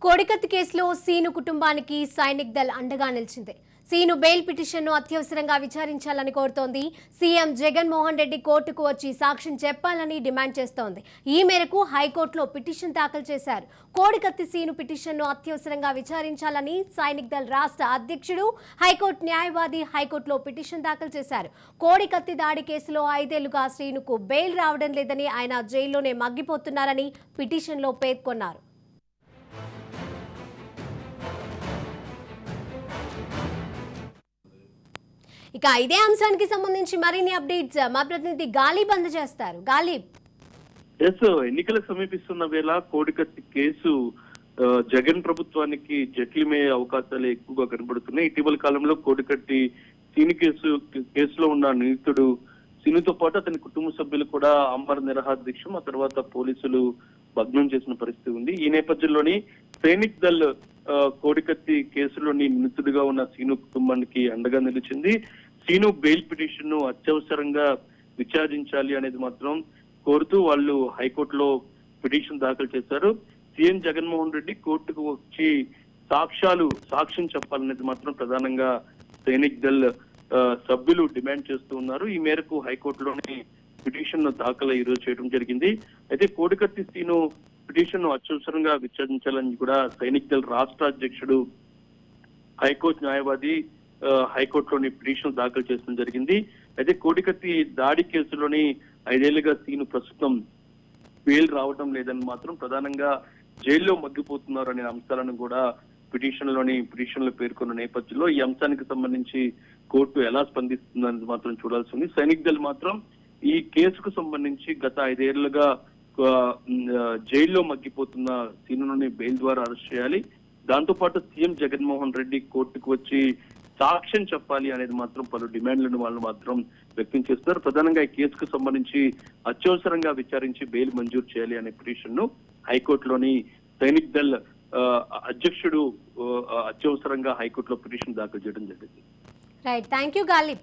కోడికత్తి కేసులో సీను కుటుంబానికి సైనిక్ దళ్ అండగా నిలిచింది. సీను బెయిల్ పిటిషన్ను అత్యవసరంగా విచారించాలని కోరుతోంది. సీఎం జగన్మోహన్ రెడ్డి కోర్టుకు వచ్చి సాక్ష్యం చెప్పాలని డిమాండ్ చేస్తోంది. ఈ మేరకు హైకోర్టులో పిటిషన్ దాఖలు చేశారు. కోడికత్తి సీను పిటిషన్ను అత్యవసరంగా విచారించాలని సైనిక్ దళ్ రాష్ట్ర అధ్యక్షుడు, హైకోర్టు న్యాయవాది హైకోర్టులో పిటిషన్ దాఖలు చేశారు. కోడికత్తి దాడి కేసులో 5 ఏళ్లుగా శ్రీనుకు బెయిల్ రావడం లేదని, ఆయన జైల్లోనే మగ్గిపోతున్నారని పిటిషన్లో పేర్కొన్నారు. ఇక ఇదే అంశానికి సంబంధించి మరిన్ని అప్డేట్స్ మా ప్రతినిధి గాలిబ్ అందజేస్తారు. గాలిబ్, ఎన్నికలు సమీపిస్తున్న వేళ కోడికత్తి కేసు జగన్ ప్రభుత్వానికి జటిలమయ్యే అవకాశాలు ఎక్కువగా కనబడుతున్నాయి. ఇటీవల కాలంలో కోడికత్తి సీని కేసులో ఉన్న నిందితుడు సీనుతో పాటు అతని కుటుంబ సభ్యులు కూడా ఆమర నిరాహార దీక్ష, ఆ తర్వాత పోలీసులు భగ్నం చేసిన పరిస్థితి ఉంది. ఈ నేపథ్యంలోని సైనిక్ దళ్ కోడికత్తి కేసులోని నిందితుడిగా ఉన్న సీను కుటుంబానికి అండగా నిలిచింది. సీను బెయిల్ పిటిషన్ ను అత్యవసరంగా విచారించాలి అనేది మాత్రం కోరుతూ వాళ్ళు హైకోర్టులో పిటిషన్ దాఖలు చేశారు. సీఎం జగన్మోహన్ రెడ్డి కోర్టుకు వచ్చి సాక్ష్యం చెప్పాలనేది మాత్రం ప్రధానంగా సైనిక్ దళ్ సభ్యులు డిమాండ్ చేస్తూ ఉన్నారు. ఈ మేరకు హైకోర్టులోని పిటిషన్ దాఖలు ఈ రోజు చేయడం జరిగింది. అయితే కోడికత్తి సీను పిటిషన్ ను అత్యవసరంగా విచారించాలని కూడా సైనిక్ దళ్ రాష్ట్ర అధ్యక్షుడు, హైకోర్టు న్యాయవాది హైకోర్టులోని పిటిషన్ దాఖలు చేయడం జరిగింది. అయితే కోడికత్తి దాడి కేసులోని 5 ఏళ్లుగా సీను ప్రస్తుతం బెయిల్ రావడం లేదని మాత్రం, ప్రధానంగా జైల్లో మగ్గిపోతున్నారు అనే అంశాలను కూడా పిటిషన్లో పేర్కొన్న నేపథ్యంలో ఈ అంశానికి సంబంధించి కోర్టు ఎలా స్పందిస్తుందనేది మాత్రం చూడాల్సి ఉంది. సైనిక్ దళ్ మాత్రం ఈ కేసుకు సంబంధించి గత 5 ఏళ్లుగా జైల్లో మగ్గిపోతున్న సీనుని బెయిల్ ద్వారా అరెస్ట్ చేయాలి, దాంతో పాటు సీఎం జగన్మోహన్ రెడ్డి కోర్టుకు వచ్చి సాక్ష్యం చెప్పాలి అనేది మాత్రం పలు డిమాండ్లను వాళ్ళు మాత్రం వ్యక్తం చేస్తారు. ప్రధానంగా ఈ కేసుకు సంబంధించి అత్యవసరంగా విచారించి బెయిల్ మంజూరు చేయాలి అనే పిటిషన్ ను హైకోర్టులోని సైనిక్ దళ్ అధ్యక్షుడు అత్యవసరంగా హైకోర్టులో పిటిషన్ దాఖలు చేయడం జరిగింది. Right, thank you Ghalib.